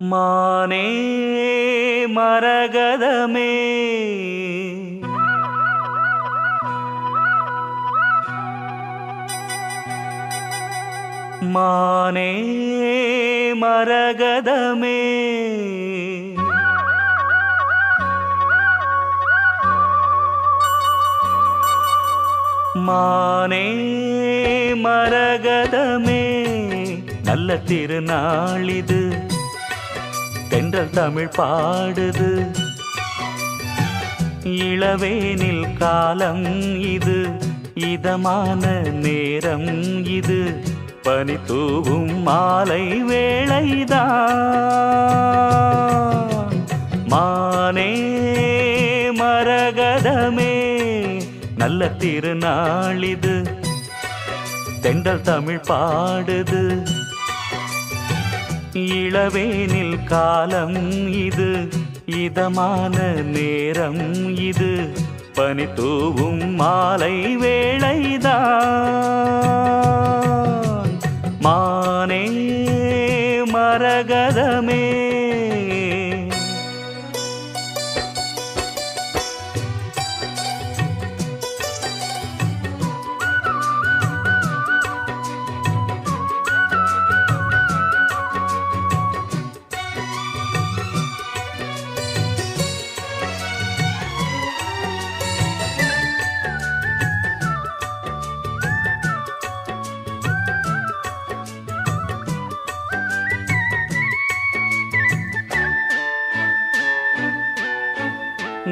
மானே மரகதமே மானே மரகதமே மானே மரகதமே நல்ல திருநாளிது தென்றல் தமிழ் பாடுது இளவேனில் காலம் இது இதமான நேரம் இது பனி தூவும் மாலை வேளைதான் மானே மரகதமே நல்ல திருநாளிது தென்றல் தமிழ் பாடுது இளவேனில் காலம் இது இதமான நேரம் இது பனி தூவும் மாலை வேளைதான் மானே மரகதமே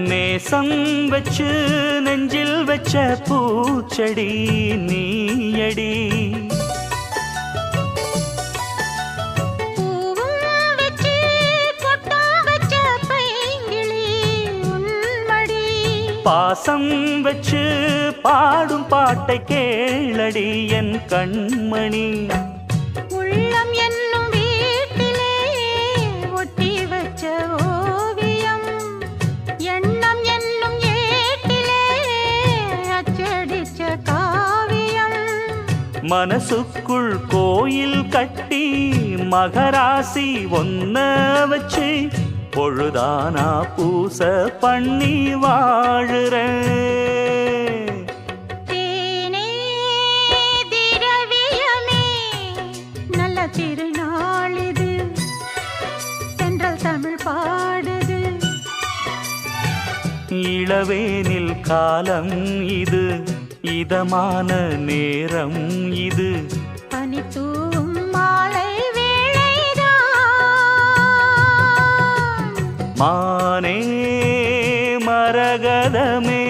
நேசம் வச்சு நெஞ்சில் வச்ச பூச்செடி நீயடி பாசம் வச்சு பாடும் பாட்டை கேளடி என் கண்மணி உள்ளம் என்னும் வீட்டிலே ஒட்டி வச்ச ஓவியம் எண்ணம் என்னும் ஏட்டிலே அச்சடிச்ச காவியம் மனசுக்குள் கோயில் கட்டி மகராசி ஒன்ன வச்சு பொழுதானா பூச பண்ணி வாழுறேன் தேனே திரவியமே நல்ல திருநாளிது தென்றல் தமிழ் பாடுது இளவேனில் காலம் இது இதமான நேரம் இது பனி தூவும் மாலை வேளைதான் மானே மரகதமே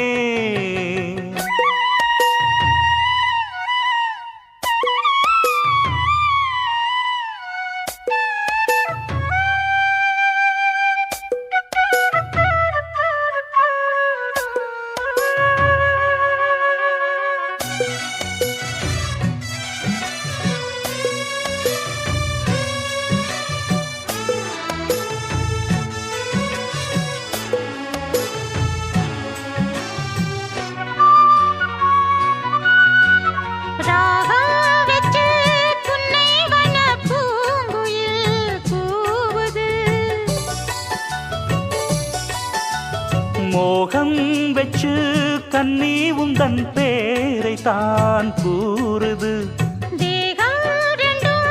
மோகம் வச்சு கண்ணி உந்தன் பேரை தான் கூறுது தேகம் ரெண்டும்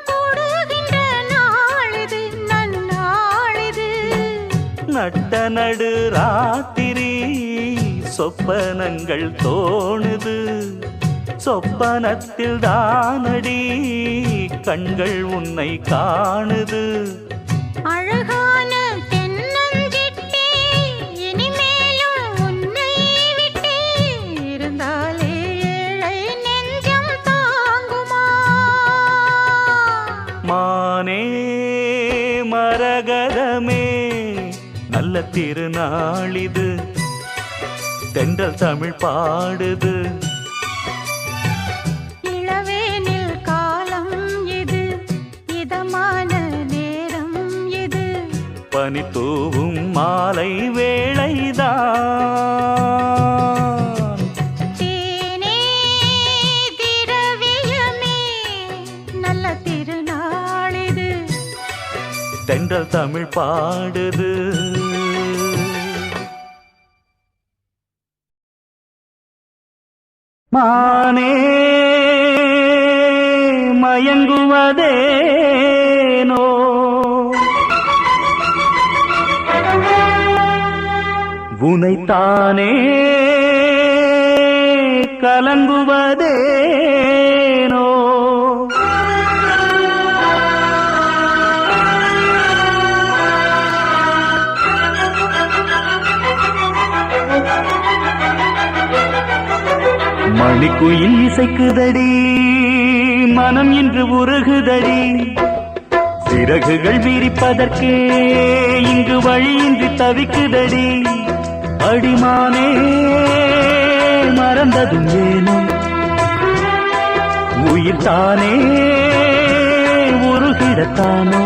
கூடுகின்ற நாளிது நன்னாளிது நட்ட நடு ராத்திரி சொப்பனங்கள் தோணுது சொப்பனத்தில் தானடி கண்கள் உன்னை காணுது அழகான மானே மரகதமே நல்ல திருநாளிது தென்றல் தமிழ் பாடுது இளவேனில் காலம் இது இதமான நேரம் இது பனி தூவும் மாலை வேளைதான் தேனே திரவியமே நல்ல திருநாளிது தென்றல் தமிழ் பாடுது. மானே மயங்குவதேனோ உனைத்தானே கலங்குவதேனோ மணிக்குயில் இசைக்குதடி மனம் இன்று உருகுதடி சிறகுகள் விரிப்பதற்கே இங்கு வழியின்றி தவிக்குதடி அடிமானே மறந்ததும் ஏனோ உயிர் தானே உருகிடத்தானோ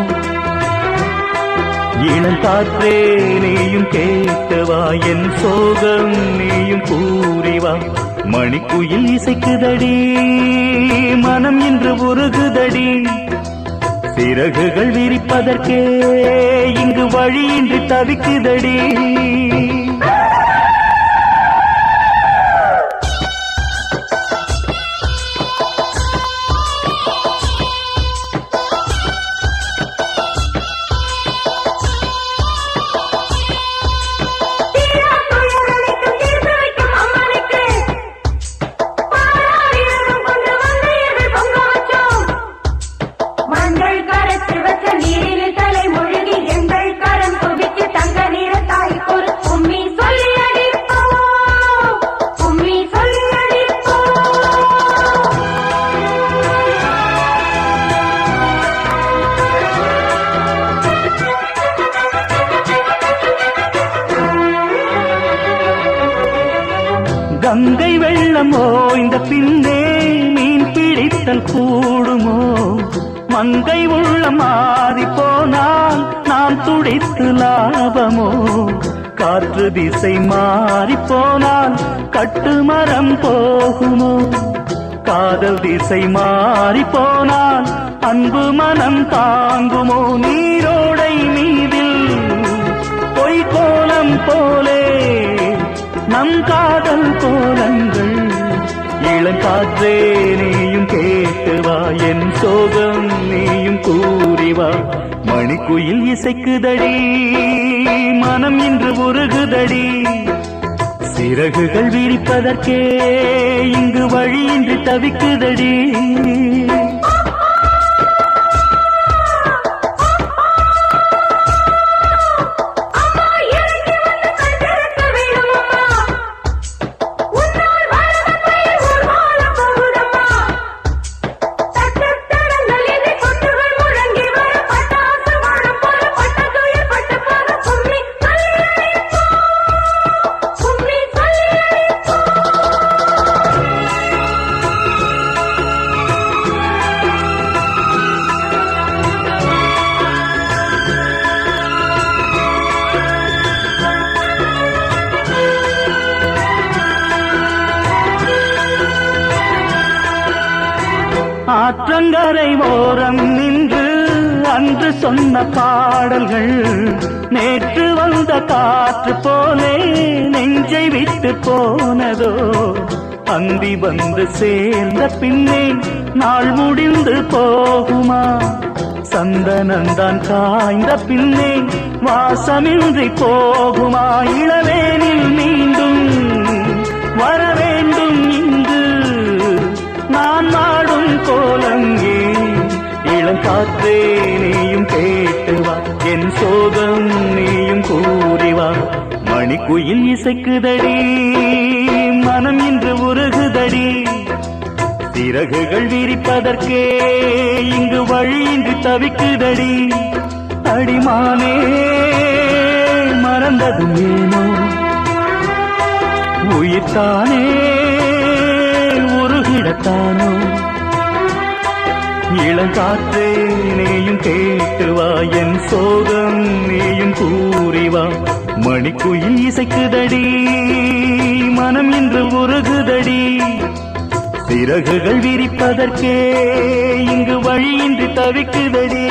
இளம் காற்றே நீயும் கேட்கவா என் சோகம் நீயும் கூறிவா மணிக்குயில் இசைக்குதடி மனம் இன்று உருகுதடி சிறகுகள் விரிப்பதற்கே இங்கு வழியின்றி தவிக்குதடி கங்கை வெள்ளமோ இந்த பின்னே மீன் பிடித்தல் கூடுமோ மங்கை உள்ள மாறி போனால் நாம் துடித்து லாபமோ காற்று திசை மாறி போனால் கட்டுமரம் போகுமோ காதல் திசை மாறி போனால் அன்பு மனம் தாங்குமோ நீரோடை மீதில் பொய்கோலம் போலே நம் காதல் கோலங்கள் இளங்காற்றே நீயும் கேட்டுவா என் சோகம் நீயும் கூறிவா மணிக்குயில் இசைக்குதடி மனம் இன்று உருகுதடி சிறகுகள் விரிப்பதற்கே இங்கு வழியின்றி தவிக்குதடி ஆற்றங்கரை ஓரம் நின்று அன்று சொன்ன பாடல்கள் நேற்று வந்த காற்று போலே நெஞ்சை விட்டு போனதோ அந்தி வந்து சேர்ந்த பின்னே நாள் முடிந்து போகுமா சந்தனந்தான் காய்ந்த பின்னே வாசமின்றி போகுமா இளவேனில் மீண்டும் வர வேண்டும் இங்கு நான் நாடும் கோலங்கே இளங்காற்றே நீயும் கேட்டுவா என் சோகம் நீயும் கூறிவா மணிக்குயில் இசைக்குதடி மனம் இன்று உருகுதடி சிறகுகள் விரிப்பதற்கே இங்கு வழியின்றி தவிக்குதடி அடிமானே மறந்ததும் ஏனோ உயிர்த்தானே உருகிடத்தானோ இளங்காற்றே நீயும் கேட்டுவா என் சோகம் நீயும் கூறிவா மணிக்குயில் இசைக்குதடி மனம் இன்று உருகுதடி சிறகுகள் விரிப்பதற்கே இங்கு வழியின்றி தவிக்குதடி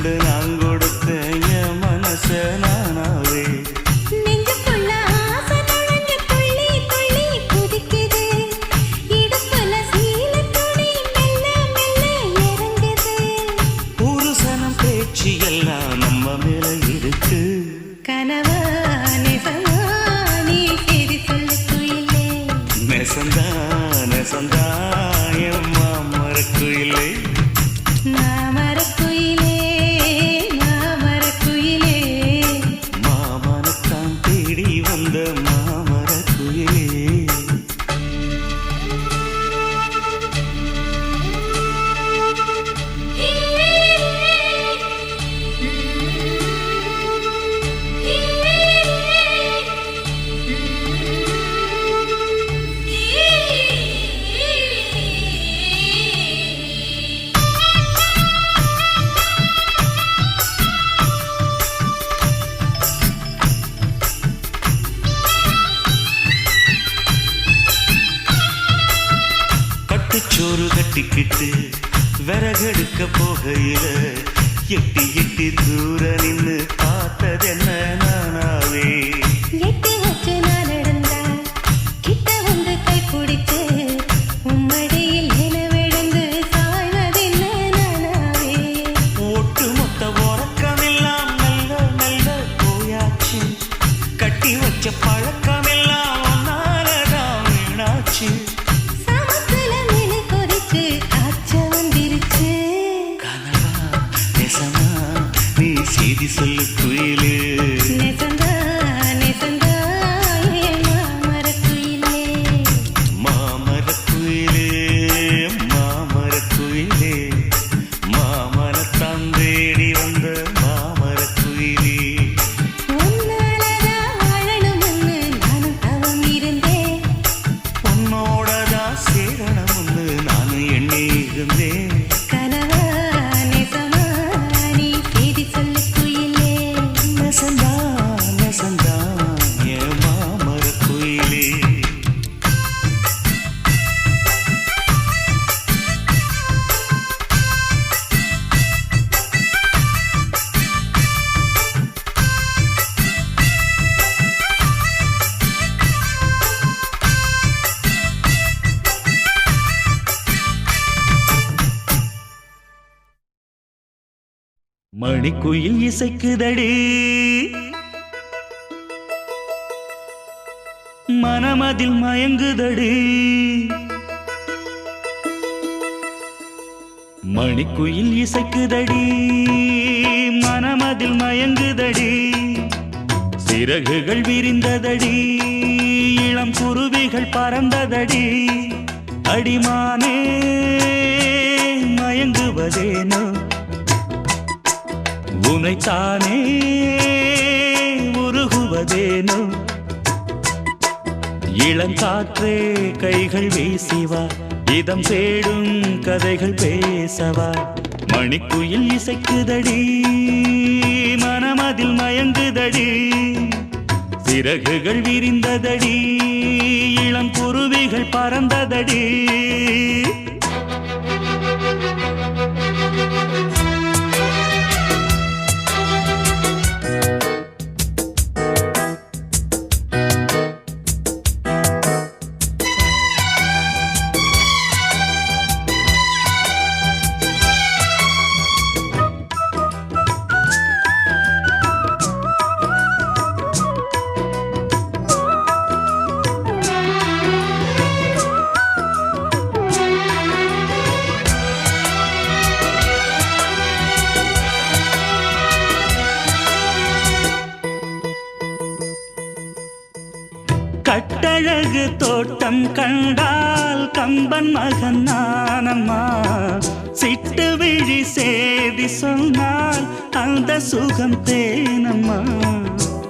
கண்டு நான் கொடுத்த என் மனச நானாவே நெஞ்சுக்குள்ள ஆசை நுழைஞ்சு துள்ளி துள்ளி குதிக்குது. இடுப்புல சீலை துணி மெல்ல மெல்ல இறங்குது. புருஷனம் பேச்சு எல்லாம் நம்ம மேல இருக்கு. கனவா நெசமா நீ செய்தி சொல்லு குயிலே. நெசந்தா நெசந்தா என் மாமரக்குயிலே. மாமரக்குயிலே மாமரக்குயிலே. மாமனத்தான் தேடி வந்த மாமரக்குயிலே. கட்டுச்சோறு கட்டிக்கிட்டு விறகெடுக்க போகையில எட்டி எட்டி தூர நின்னு பார்த்ததென்ன நானாவே. எட்டி வச்சு நான் நடந்தா கிட்ட வந்து கை பிடிச்சு உம்மடியில் என விழுந்து சாய்வதென்ன நானாவே. ஒட்டு மொத்த உறக்கமெல்லாம் மெல்ல மெல்ல போயாச்சு. கட்டி வச்ச பழக்கமெல்லாம் ஒன்னாலதான் வீணாச்சு. சமத்துல மீனு கொதிச்சு காய்ச்ச வந்துருச்சு. கனவா நெசமா நீ செய்தி சொல்லு குயிலே. நெசந்தா நெசந்தா என் மாமரக்குயிலே. மாமரக்குயிலே மாமரக்குயிலே. மாமனத்தான் தேடி வந்த மாமரக்குயிலே. உன்னாலதான் வாழணும்னு நானும் தவம் இருந்தேன். உன்னோடதான் சேரணும்னு நானும் எண்ணி இருந்தேன். கனவா நெசமா நீ செய்தி சொல்லு குயிலே. நெசந்தா நெசந்தா என் மாமரக்குயிலே. மணிக்குயில் இசைக்குதடி மனமதில் மயங்குதடி. மணிக்குயில் இசைக்குதடி மனமதில் மயங்குதடி. சிறகுகள் விரிந்ததடி இளம் குருவிகள் பறந்ததடி. அடிமானே மயங்குவதேனோ உனைத்தானே உருகுவதேனோ. இளங்காற்றே கைகள் வீசிவா இதம் தேடும் கதைகள் பேசவா. மணிக்குயில் இசைக்குதடி மனமதில் மயங்குதடி. சிறகுகள் விரிந்ததடி இளம் குருவிகள் பறந்ததடி. கட்டழகு தோட்டம் கண்டால் கம்பன் மகன் நானம்மா. சிட்டு விழி சேதி சொன்னால் அந்த சுகம் தேனம்மா.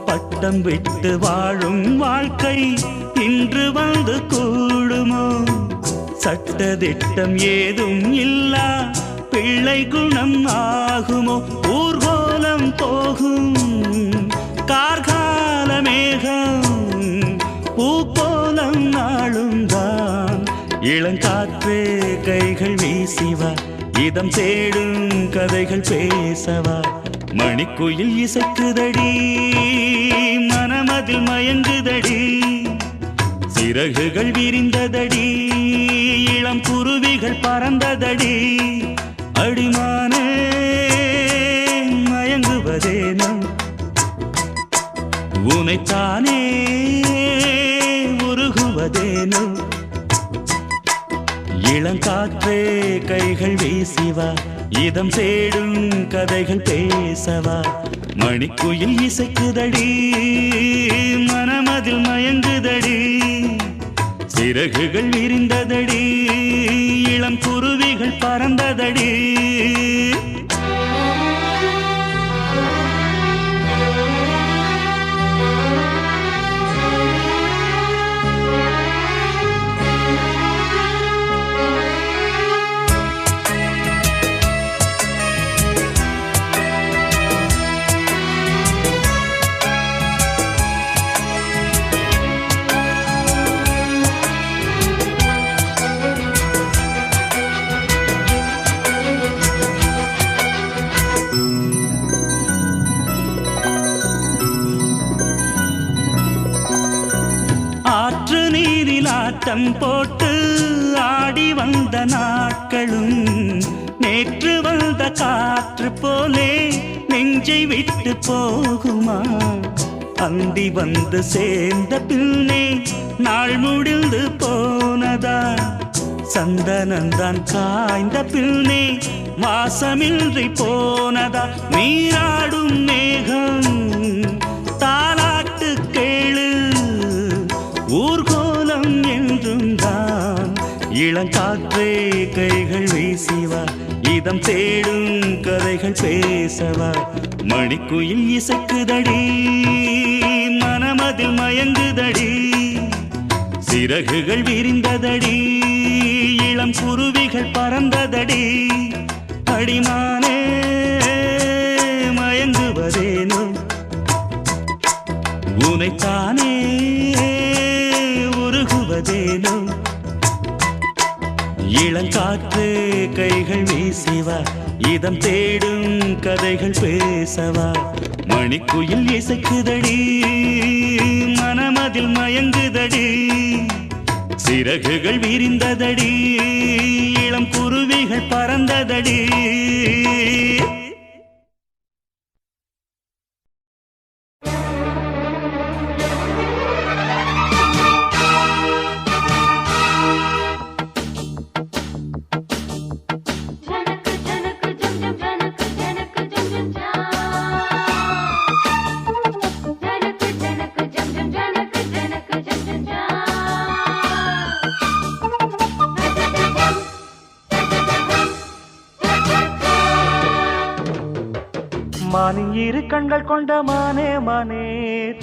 பட்டம் விட்டு வாழும் வாழ்க்கை இன்று வந்து கூடுமோ. சட்டதிட்டம் ஏதும் இல்லா பிள்ளை குணம் ஆகுமோ. ஊர்கோலம் போகும் கார்கால மேகம் பூக்கோலம் நாளும் தான். இளங்காற்றே கைகள் வீசிவா இதம் தேடும் கதைகள் பேசவா மணிக்குயில் இசைக்குதடி மனமதில் மயங்குதடி சிறகுகள் விரிந்ததடி இளம் குருவிகள் பறந்ததடி அடிமானே மயங்குவதேனோ உனைத்தானே உருகுவதேனோ இளங்காற்றே கைகள் வீசிவா இதம் தேடும் கதைகள் பேசவா மணிக்குயில் இசைக்குதடி மனமதில் மயங்குதடி சிறகுகள் விரிந்ததடி இளம் குருவிகள் பறந்ததடி ஆற்று நீரில் ஆட்டம் போட்டு ஆடி வந்த நாட்களும் நேற்று வந்த காற்று போலே நெஞ்சை விட்டு போகுமா அந்தி வந்து சேர்ந்த பின்னே நாள் முடிந்து போனதா சந்தனந்தான் காய்ந்த பின்னே வாசமின்றி போனதா நீராடும் மேகம் தாலாட்டு கேளு ஊர்கோலம் என்றும் தான் இளங்காற்றே கைகள் வீசிவா இதம் தேடும் கதைகள் பேசவா மணிக்குயில் இசைக்குதடி மனமதில் மயங்குதடி சிறகுகள் விரிந்ததடி இளம் குருவிகள் பறந்ததடி அடிமானே மயங்குவதேனோ உனைத்தானே உருகுவதேனோ இளங்காற்று கைகள் வீசிவா இதம் தேடும் கதைகள் பேசவா மணிக்குயில் இசைக்குதடி மனமதில் மயங்குதடி சிறகுகள் விரிந்ததடி இளம் குருவிகள் பறந்ததடி மானின் இரு கண்கள் கொண்ட மானே மானே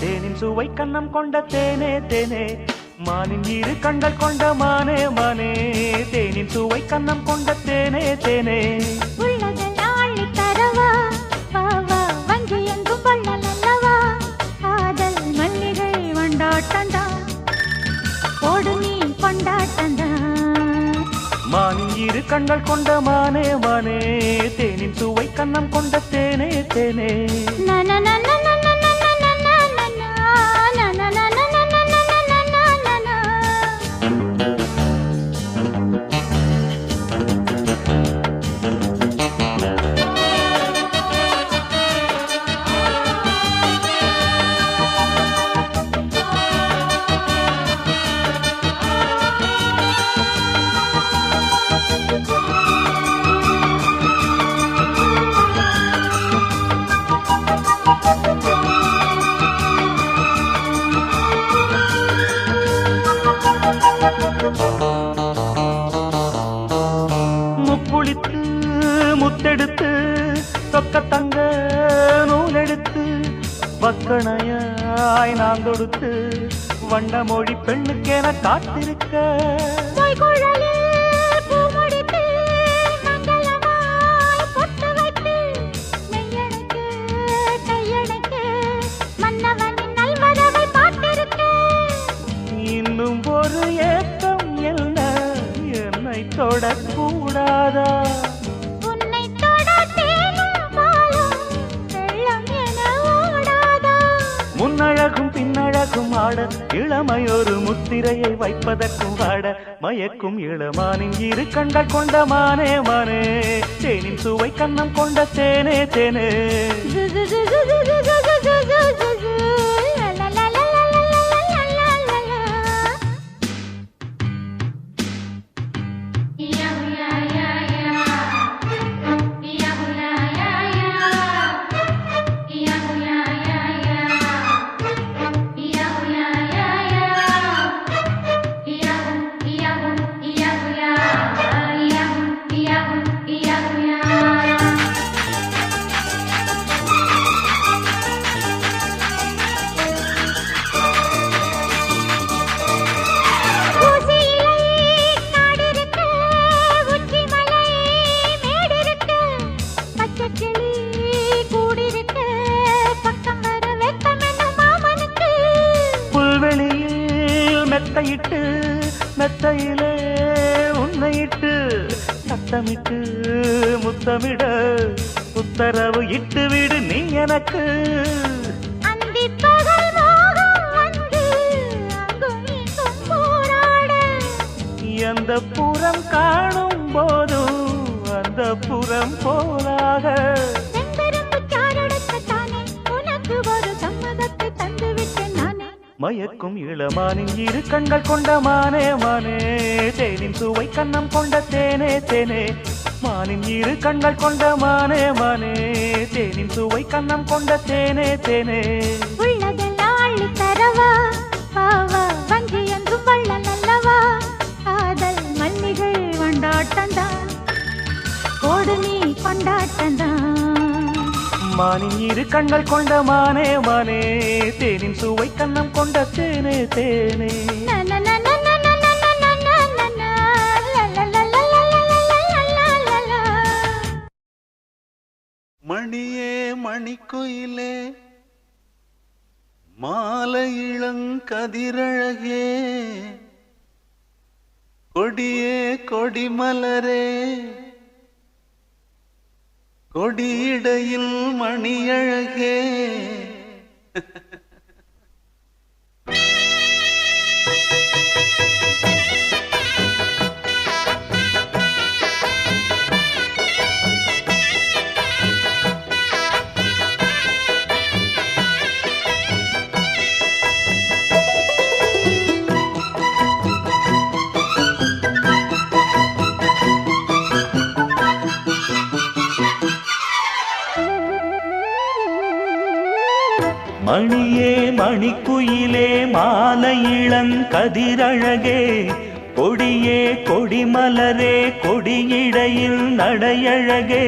தேனின் சுவை கண்ணம் கொண்ட தேனே தேனே மானின் இரு கண்கள் கொண்ட மானே மானே தேனின் சுவை கண்ணம் கொண்ட தேனே தேனே உள்ளதனாளி தரவா வாவா வங்கி எங்கும் கொள்ளல் அல்லவா காதல் மல்லிகை வண்டாட்டந்தா ஓடு நீ கொண்டாட்டந்தா மானின் இரு கண்கள் கொண்ட மானே மானே தேனின் சுவை கண்ணம் கொண்ட தேனே தேனே முப்புளித்து முத்தெடுத்து தொக்க தங்க நூலெடுத்து வக்கணையாய் நான் தொடுத்து வண்ண மொழி பெண்ணுக்கென காத்திருக்க இன்னும் ஒரு ஏக்கம் என்ன என்னை தொடக்கூடாதா இளமையொரு முத்திரையை வைப்பதற்கும் வாட மயக்கும் இளமானின் இரு கண்கள் கொண்ட மானே மானே தேனின் சுவை கண்ணம் கொண்ட தேனே தேனே மெத்தையிட்டு மெத்தையிலே உன்னையிட்டு சத்தமிட்டு முத்தமிட உத்தரவு இட்டு விடு நீ எனக்கு எந்த புறம் காணும் போதும் அந்த புறம் போலாக மயக்கும் இளமானின் இரு கண்கள் கொண்ட மானே மானே தேனின் சுவை கண்ணம் கொண்ட தேனே தேனே மானின் இரு கண்கள் கொண்ட மானே மானே தேனின் சுவை கண்ணம் கொண்ட தேனே தேனே உள்ளதெல்லாம் அள்ளி தரவா பாவா வஞ்சி என்றும் வள்ளல் அல்லவா காதல் மல்லிகை கொண்டாட்டந்தான் கோடு நீ கொண்டாட்டந்தான் மானின் இரு கண்கள் கொண்ட மானே மானே தேனின் சுவை கண்ணம் கொண்ட தேனே தேனே மணியே மணிக்குயிலே மாலை இளங்கதிரழகே கொடியே கொடிமலரே கொடியிடையில் மணியழகே மணியே மணிக்குயிலே மாலை இளங்கதிரழகே கொடியே கொடிமலரே கொடியிடையில் நடையழகே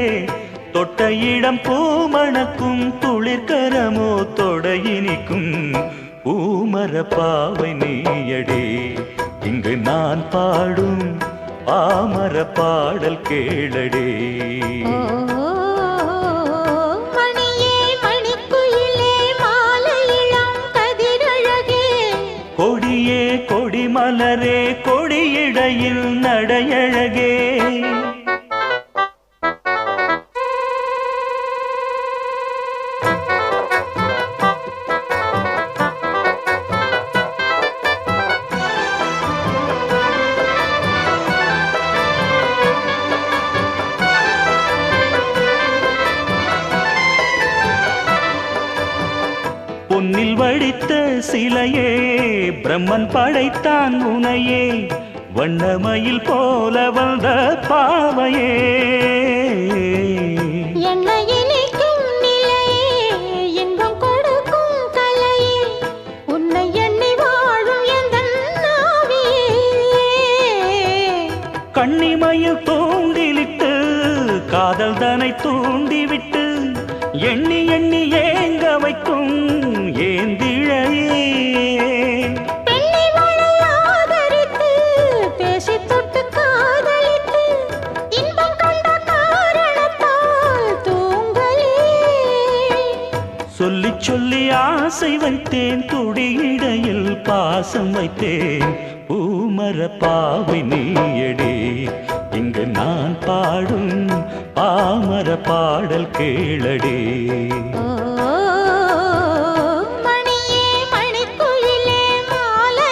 தொட்ட இடம் பூமணக்கும் துளிர்கரமோ தொடையினிக்கும் பூமர பாவை நீயடே இங்கு நான் பாடும் பாமர பாடல் கேளடே கொடியே கொடிமலரே கொடியிடையில் நடையழகே பொன்னில் வடித்த சிலையே பிரம்மன் படைத்தான் உனையே வண்ணமயில் போல வந்த பாவையே என்னை இணைக்கும் நிலையே இன்பம் கொடுக்கும் கலையே உன்னை எண்ணி வாழும் எந்தன் நாவியே கண்ணிமயில் தூண்டிலிட்டு காதல் தனை தூண்டிவிட்டு எண்ணி எண்ணி ஏங்க வைக்கும் ஏந்திழையே பெண்ணை மழையாதரித்து பேசி தொட்டு காதலித்து இன்பம் கண்ட காரணத்தால் தூங்கலே சொல்லி சொல்லி ஆசை வைத்தேன் துடியிடையில் பாசம் வைத்தேன் பூமர பாவை நீயடே இங்கு நான் பாடும் பாமர பாடல் கேளடே மணியே மணிக்குயிலே மாலை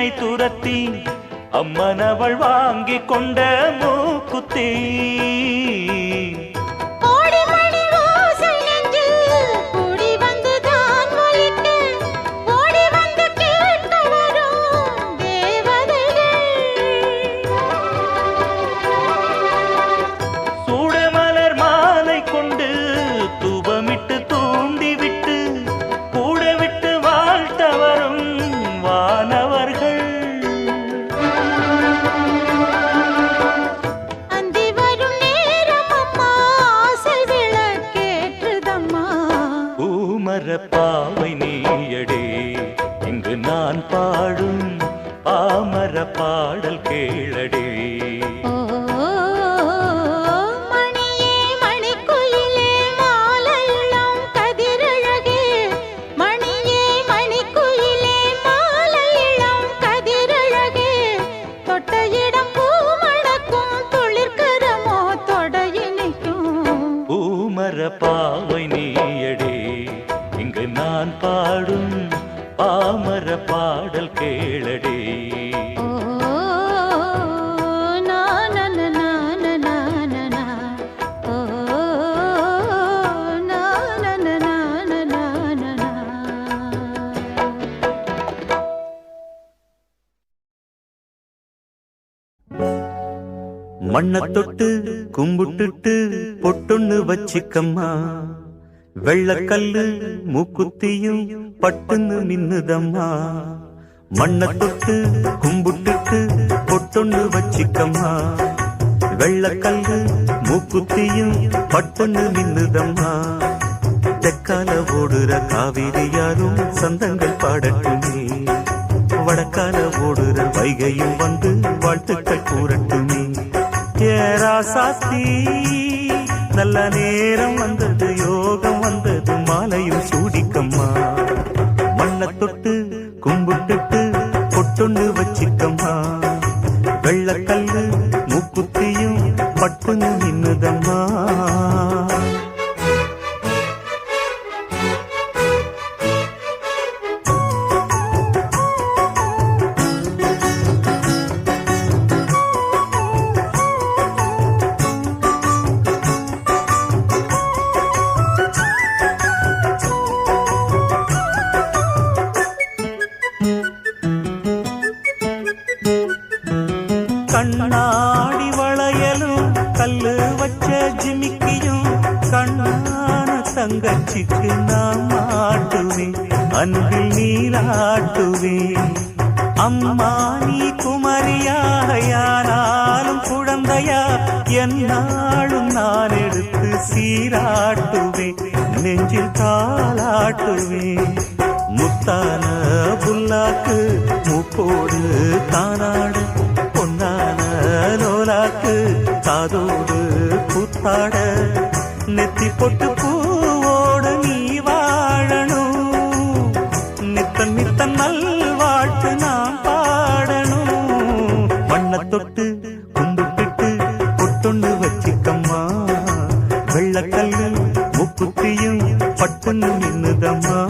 பேயனை துரத்தி அம்மனவள் வாங்கி கொண்ட மூக்குத்தி. சூடமலர் மாலை கொண்டு தூபமிட்டு தூண்டிவிட்டு கூட விட்டு வாழ்த்த வரும் வானவர்கள். அந்தி வரும் நேரம் அம்மா ஆசை விளக்கேற்றுதம்மா. பூமர பாவை நீயடே இங்கு நான் பாடும் பாமர பாடல் கேளடே. மணியே மணிக்குயிலே மாலை இளம் கதிரழகே. மணியே மணிக்குயிலே மாலை இளம் கதிரழகே. தொட்ட இடம் பூ மணக்கும் துளிர்கரமோ தொடையினைக்கும். பூமர பாவை நீயடே இங்கு நான் பாடும் பாமர பாடல் கேளடே. மண்ண தொட்டு கும்பிட்டுட்டு பொட்டொன்னு வச்சிக்கம்மா. வெள்ளக்கல்லு மூக்குத்தியும் பட்டுன்னு மின்னுதம்மா. மண்ண தொட்டு கும்பிட்டுட்டு பொட்டொன்னு வச்சிக்கம்மா. வெள்ளக்கல்லு மூக்குத்தியும் பட்டுன்னு மின்னுதம்மா. தெற்கால ஓடுற காவிரி யாரும் சந்தங்கள் பாடட்டுமே. வடக்கால ஓடுற வைகையும் வந்து வாழ்த்துக்கள் கூறட்டுமே. ஏராசாத்தி நல்ல நேரம் வந்தது யோகம் வந்தது மாலையும் சூடிக்கம்மா. மண்ண தொட்டு கும்பிட்டுட்டு பொட்டொன்னு வச்சிக்கம்மா. வெள்ளக்கல்லு மூக்குத்தியும் பட்டுன்னு நின்னுதம்மா. கண்ணாடி வளையலும் கல்லு வச்ச ஜிமிக்கியும் கண்ணான தங்கச்சிக்கு நான் மாட்டுவேன். அன்பில் நீராட்டுவேன். அம்மா நீ குமரியாயானாலும் குழந்தையா என்னாலும் நான் எடுத்து சீராட்டுவேன். நெஞ்சில் தாளாட்டுவேன். முத்தான புல்லாக்கு மூப்போடு தானாடு பொன்னான லோலாக்கு காதோடு கூத்தாட. நெத்தி பொட்டு பூவோடு நீ வாழணும். நித்தன் நித்தன் நல்வாழ்த்து நான் பாடணும். மண்ண தொட்டு கும்பிட்டுட்டு பொட்டொன்னு வச்சிக்கம்மா. வெள்ளக்கல்லு முக்குத்தியும் பட்டுன்னு நின்னுதம்மா.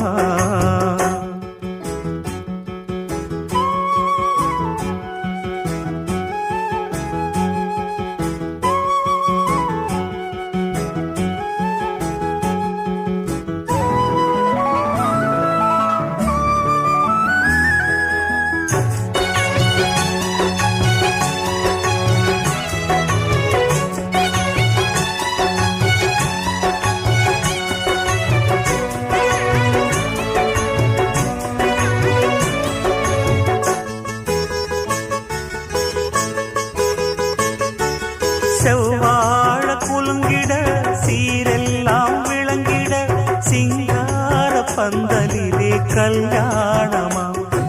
செவ்வாழ குலுங்கிட சீரெல்லாம் விளங்கிட சிங்கார பந்தலிலே கல்யாணமா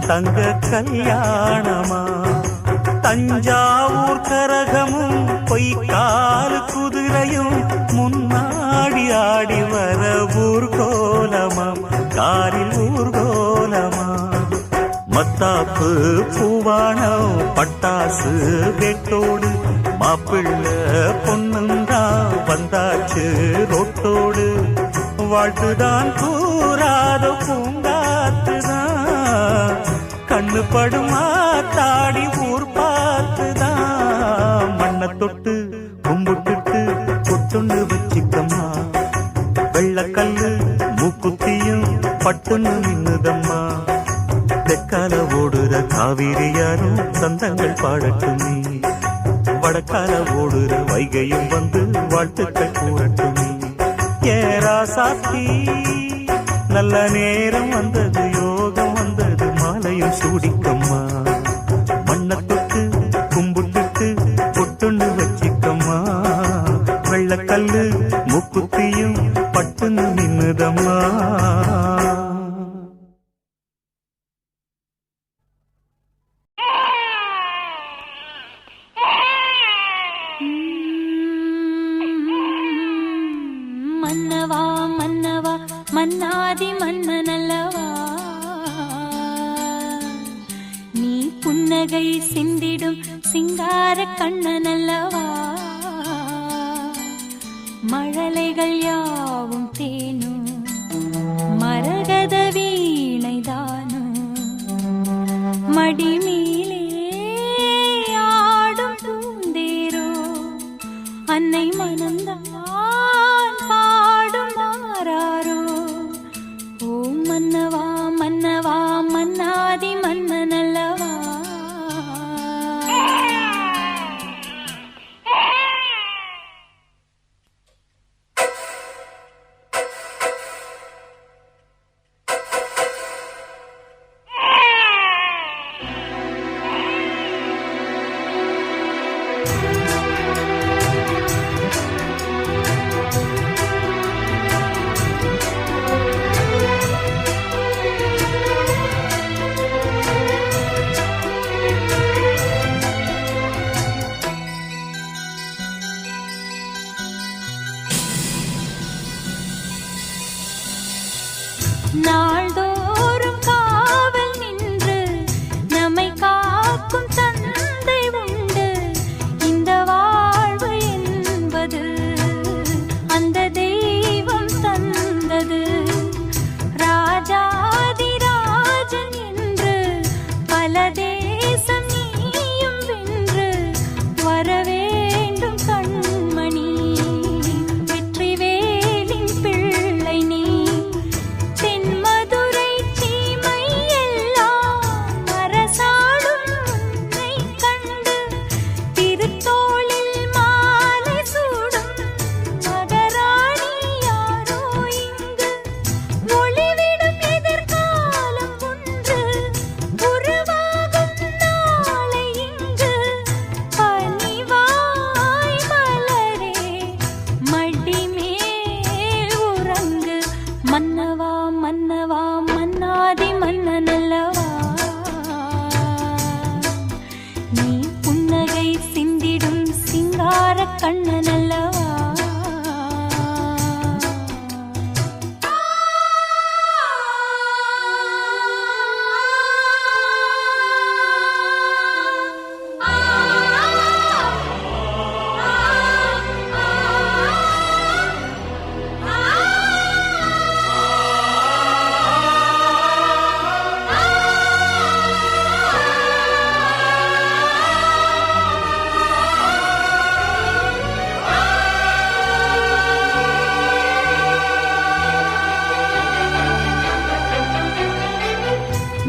தங்க கல்யாணமா. தஞ்சாவூர் கரகமும் பொய்க்கால் குதிரையும் முன்னாடி ஆடி வர ஊர்கோலமா காரில் ஊர்கோலமா. மத்தாப்பு பூவானம் பட்டாசு வெட்டோடு மாப்பிள்ள பொண்ணுந்தா வந்தாச்சு ரோட்டோடு. வாழ்த்துதான் கூறாத பூங்காத்துதான் கண்ணு படுமா தாடி ஊர் பார்த்துதான் மண்ணை தொட்டு கும்பிட்டுட்டு பொட்டுன்னு வச்சிக்கம்மா வெள்ளக்கல்லு மூக்குத்தியும் பட்டுன்னு மின்னுதம்மா தெற்கால ஓடுற காவிரி யாரும் சந்தங்கள் பாடட்டுமே வடக்கால ஓடுற வைகையும் வந்து வாழ்த்துக்கள் கூறட்டுமே ஏராசாத்தி நல்ல நேரம் வந்தது யோகம் வந்தது மாலையும் சூடிக்கம்மா மண்ணை தொட்டு கும்பிட்டுட்டு பொட்டுன்னு வச்சிக்கம்மா வெள்ளக்கல்லு மூக்குத்தியும் பட்டுன்னு நின்னுதம்மா மன்னவா மன்னவா மன்னாதி மன்னனல்லவா நீ புன்னகை சிந்திடும் சிங்கார கண்ணனல்லவா மழலைகள் யாவும் தேனும் மரகத வீணைதானும் மடிமீலே ஆடும் பூந்தேரோ அன்னை மனந்தான் பாடும் மாறாரோ ஓ மன்னவா மன்னவா மன்னாதி மன்னனல்லவா நாள்தோறும் காவல் நின்று நம்மை காக்கும் தந்தை உண்டு இந்த வாழ்வு என்பது அந்த தெய்வம் தந்தது ராஜாதி ராஜன் என்று பல தேசம் நீயும் வென்று வரவேண்டும் கண்மணி வெற்றி வேலின் பிள்ளை நீ தென்மதுரை சீமை எல்லாம் அரசாளும் உன்னை கண்டு திருத்தோளில் மாலை சூடும் மகராணி யாரோ இங்கு ஒளிவிடும் எதிர்காலம் ஒன்று உருவாகும் நாளை இங்கு பனிவாய் மலரே மடிமேல் உறங்கு மன்னவா மன்னவா மன்னாதி மன்னனல்லவா நீ புன்னகை சிந்திடும் சிங்கார கண்ணனல்லவா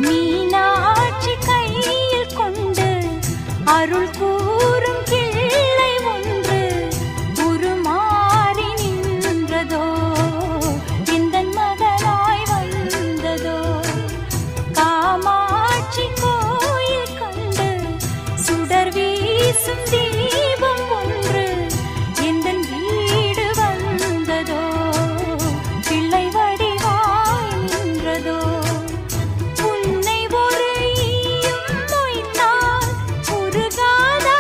மீனாட்சி கையில் கொண்டு அருள் கூறும் கிள்ளை ஒன்று உருமாறி நின்றதோ எந்தன் மகனாய் வந்ததோ காமாட்சி கோயில் கண்டு சுடர் வீசும் தீபம் ஒன்று எந்தன் வீடு வந்ததோ பிள்ளை வடிவாய் நின்றதோ உன்னை ஒரு ஈயும் மொய்த்தால் உருகாதா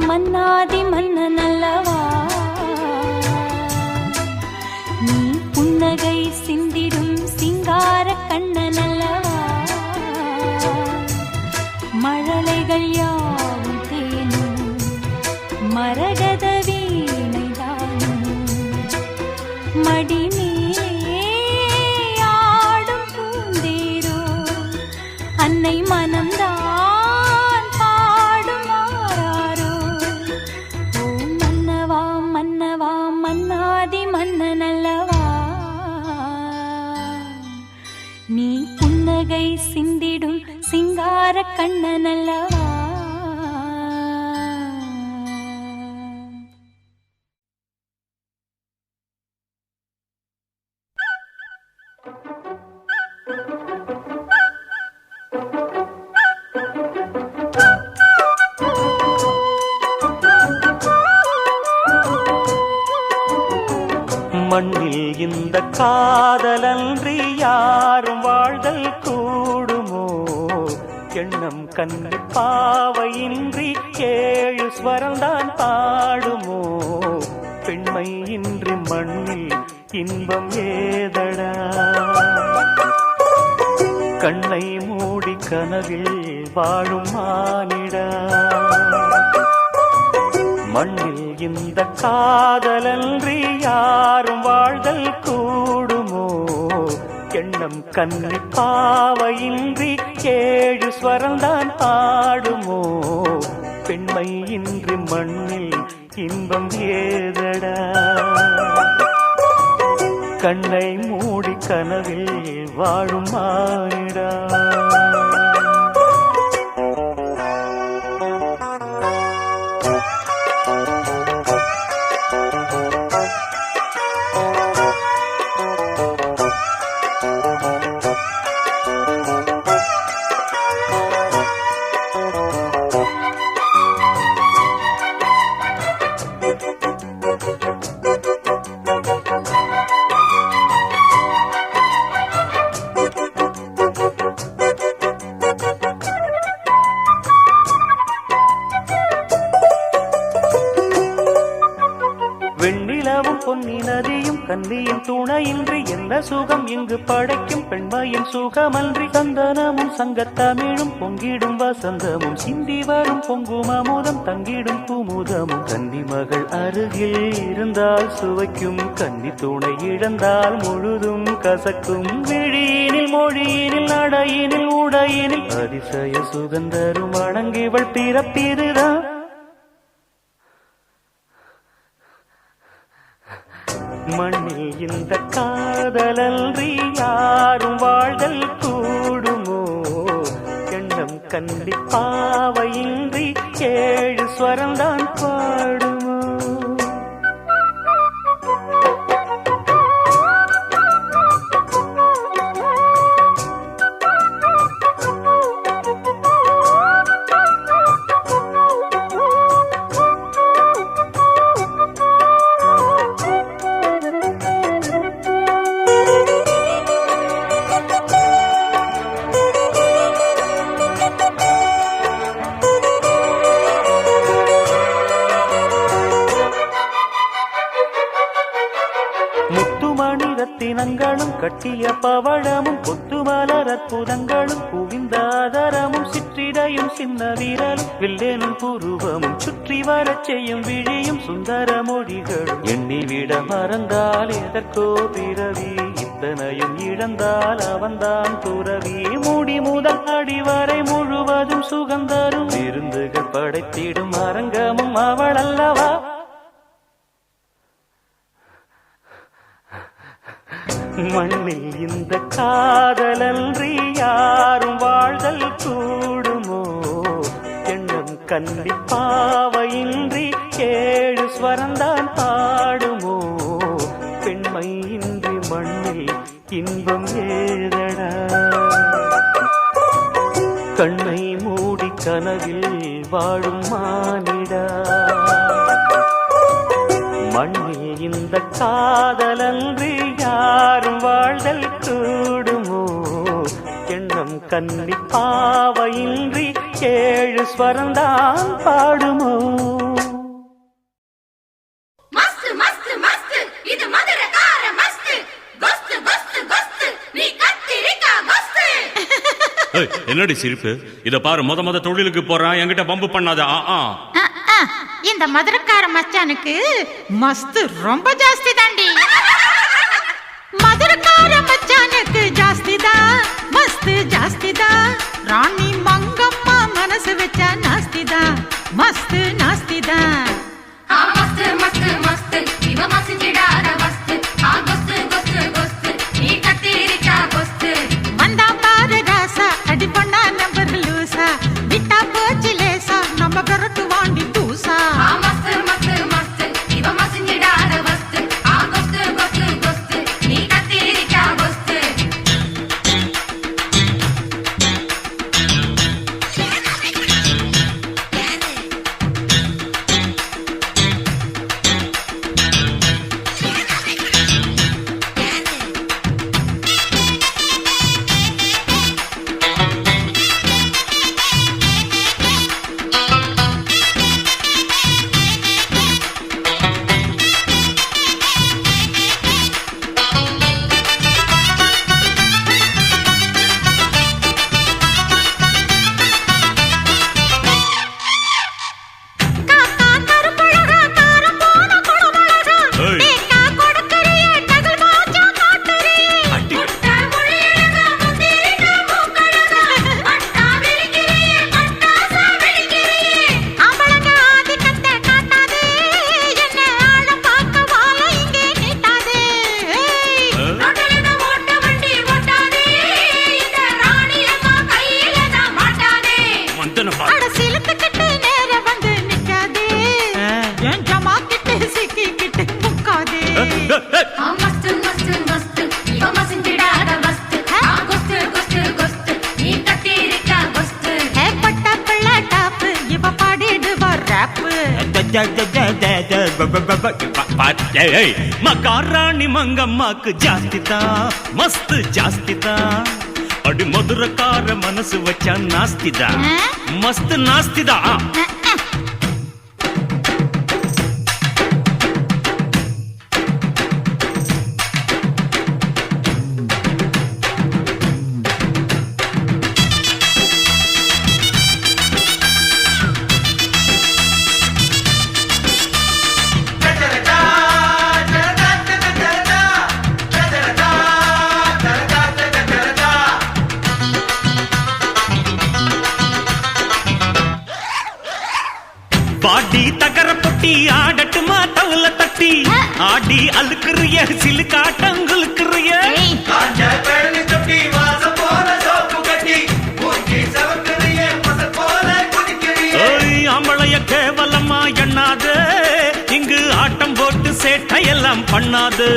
மன்னாதி மன்னன் அல்லவா நீ புன்னகை சிந்திடும் சிங்கார கண்ணன் அல்லவா மழலைகள் யாவும் தேனும் மரகத வீணைதானும் மடிமேலே ஆடும் பூந்தேரோ அன்னை மனம்தான் பாடும் ஆராரோ ஓ மன்னவா மன்னவா மன்னாதி மன்னன் அல்லவா நீ புன்னகை சிந்திடும் சிங்கார கண்ணன் அல்லவா மண்ணில் இந்த காதலன்றி யாரும் வாழ்தல் கூடுமோ எண்ணம் கண்ணு பாவையின்றி ஏழு ஸ்வரம்தான் பாடுமோ பெண்மை இன்றி மண்ணில் இன்பம் ஏதடா கண்ணை மூடி கனவில் வாழும் மானிடா மண்ணில் இந்த காதலன்றி யாரும் வாழ்தல் கூடுமோ எண்ணம் கண்ணி பாவையின்றி ஏழு ஸ்வரம்தான் பாடுமோ பெண்மை இன்றி மண்ணில் இன்பம் ஏதடா கண்ணை மூடி கனவில் வாழும் மானிடா வெண்ணிலவும் பொன்னி நதியும் கன்னியின் துணையின்றி என்ன சுகம் இங்கு படைக்கும் பெண்மையின் சுகமன்றி சந்தனமும் சங்கத்தமிழும் பொங்கிடும் வசந்தமும் சிந்தி வரும் பொங்கும் அமுதம் தங்கிடும் குமுதமும் கன்னி மகள் அருகில் இருந்தால் சுவைக்கும் கன்னி துணை இழந்தால் முழுதும் கசக்கும் விழியினில் மொழியினில் நடையினில் உடையினில் அதிசய சுகந்தரும் வணங்கிவள் பிறப்பிதுதான் மண்ணில் இந்த காதலன்றி யாரும் வாழ்தல் கூடுமோ எண்ணம் கண்டி பாவையின்றி ஏழு ஸ்வரம்தான் பாடுமோ முத்துமணி ரத்தினங்களும் கட்டிய பவழமும் கொத்துமலர் அற்புதங்களும் குவிந்தாதரமும் சிற்றிடையும் சின்ன வீரலும் வில்லேனும் புருவமும் சுற்றி வரச் செய்யும் விழியும் சுந்தர மொழிகளும் எண்ணிவிட மறந்தால் எதற்கோ பிறவி இத்தனையும் இழந்தால் அவன்தான் துறவி மூடி முதல் அடிவரை முழுவதும் சுகந்தரும் விருந்துகள் படைத்திடும் அரங்கமும் அவள் அல்லவா மண்ணில் இந்த காதலன்றி யாரும் வாழ்தல் கூடுமோ எண்ணம் கன்னி பாவையின்றி ஏழு ஸ்வரம்தான் பாடுமோ பெண்மை இன்றி மண்ணில் இன்பம் ஏதடா கண்ணை மூடி கனவில் வாழும் மானிடா மண்ணில் இந்த காதலன்றி யாரும் வாழ்தல் கூடுமோ எண்ணம் கன்னி பாவையின்றி ஏழு ஸ்வரம்தான் பாடுமோ என்னடி சிரிப்பு? இத பாரு, முத தொழிலுக்கு போறான், என்கிட்ட பம்பு பண்ணாத. இந்த மதுரக்கார மச்சானுக்கு மஸ்து ரொம்ப ஜாஸ்தி தாண்டி. மதுரக்கார மச்சானுக்கு ஜாஸ்தி தான், மஸ்து ஜாஸ்தி தான். ராணி மங்கம்மா மனசு வச்சா நாஸ்தி தான், மஸ்து நாஸ்தி தான். மஸ்து மஸ்து மஸ்து இவ மசிஞ்சிடாத மஸ்து கொஸ்து கொஸ்து கொஸ்து நீ கத்திரிக்கா கொஸ்து. வந்தா பாரு ராசா, அடி பண்ணா நம்பர் லூசா, விட்டா போச்சு லேசா, நம்ம விரட்டு வாண்டி தூசா. மஸ்து மஸ்து மஸ்து இவ மசிஞ்சிடாத மஸ்து கொஸ்து கொஸ்து கொஸ்து நீ கத்திரிக்கா கொஸ்து. காக்கா கருப்பழகா, காரம் போன குடமழகா, ஏய். தேக்கா கொடுக்கறியே, டகல் மாச்சா காட்டுறியே. முட்டை முழியழகா முந்திரிக்கா மூக்கழகா மட்டா விழிக்கிறியே மட்டாசா விழிக்கிறியே. ஆம்பளங்க ஆதிக்கத்தை காட்டாதே, என்ன ஆழம் பார்க்க வாழை இங்கே நீட்டாதே. ஏய். ரோட்டில ஓட்ட வண்டி ஓட்டாதே இந்த ராணி அம்மா கையில தான் மாட்டாதே. மந்தன பாரு. அட சிலுத்துக்கிட்டு நேர வந்து நிக்காதே, என் ஜமாக்கிட்டு சிக்கிக்கிட்டு முக்காதே. மஸ்து மஸ்து மஸ்து இவ மசிஞ்சிடாத மஸ்து கொஸ்து கொஸ்து கொஸ்து நீ கத்திரிக்கா கொஸ்து. ஏற்பட்ட பிள்ளை டாப்பு, இவ பாடிடுவா ராப்பு. மகாராணி மங்கம்மாக்கு ஜாஸ்தி தான், மஸ்து ஜாஸ்தி தான். அடி மதுரக்கார மனசு வச்சா நாஸ்தி தான், மஸ்து நாஸ்தி தான். பாடி தகர பொட்டி ஆடட்டுமா தவுல தட்டி, ஆடி அழுக்குறிய சிலுக்காட்டங்களுக்குறிய. ஏய். ஆம்பளைய கேவலமா எண்ணாது, இங்கு ஆட்டம் போட்டு சேட்டையெல்லாம் பண்ணாது.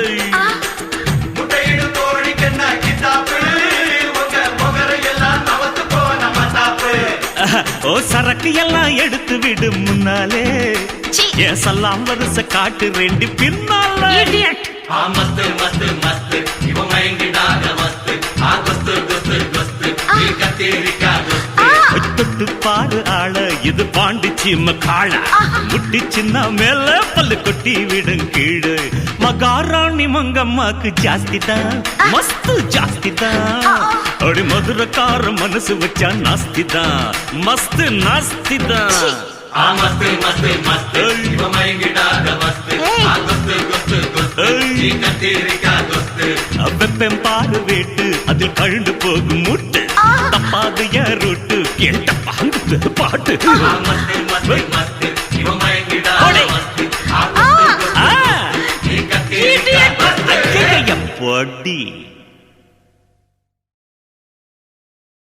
ஓ சரக்கு எல்லாம் எடுத்து விடு முன்னாலே, சீ. என் சல்லாம் வருஷ காட்டு ரெண்டு பின்னால. Idiot. மஸ்து மஸ்து மஸ்து இவ மயங்கிடாத மஸ்து கொஸ்து கொஸ்து கொஸ்து நீ கத்திரிக்கா கொஸ்து. தொட்டு பாரு ஆள, இது பாண்டிச்சு மக்காள, முட்டி சின்ன மேல பல்லு கொட்டி விடும் கீழே. மகாராணி மங்கம்மாக்கு ஜாஸ்தி தான், மஸ்து ஜாஸ்தி தான். அடி மதுரக்கார மனசு வச்சா நாஸ்தி தான், மஸ்து நாஸ்தி தான். மஸ்து மஸ்து மஸ்து இவ மயங்கிடாத மஸ்து கொஸ்து கொஸ்து கொஸ்து நீ கத்திரிக்கா கொஸ்து. வெப்பம் பாரு வேட்டு, அதில் கழுண்டு போகும் முட்டு, தப்பாது ரூட்டு கேட்ட பாங்கு பாட்டு. மஸ்து மஸ்து மஸ்து இவ மயங்கிடாத மஸ்து கொஸ்து கொஸ்து நீ கத்திரிக்கா கொஸ்து. பொடி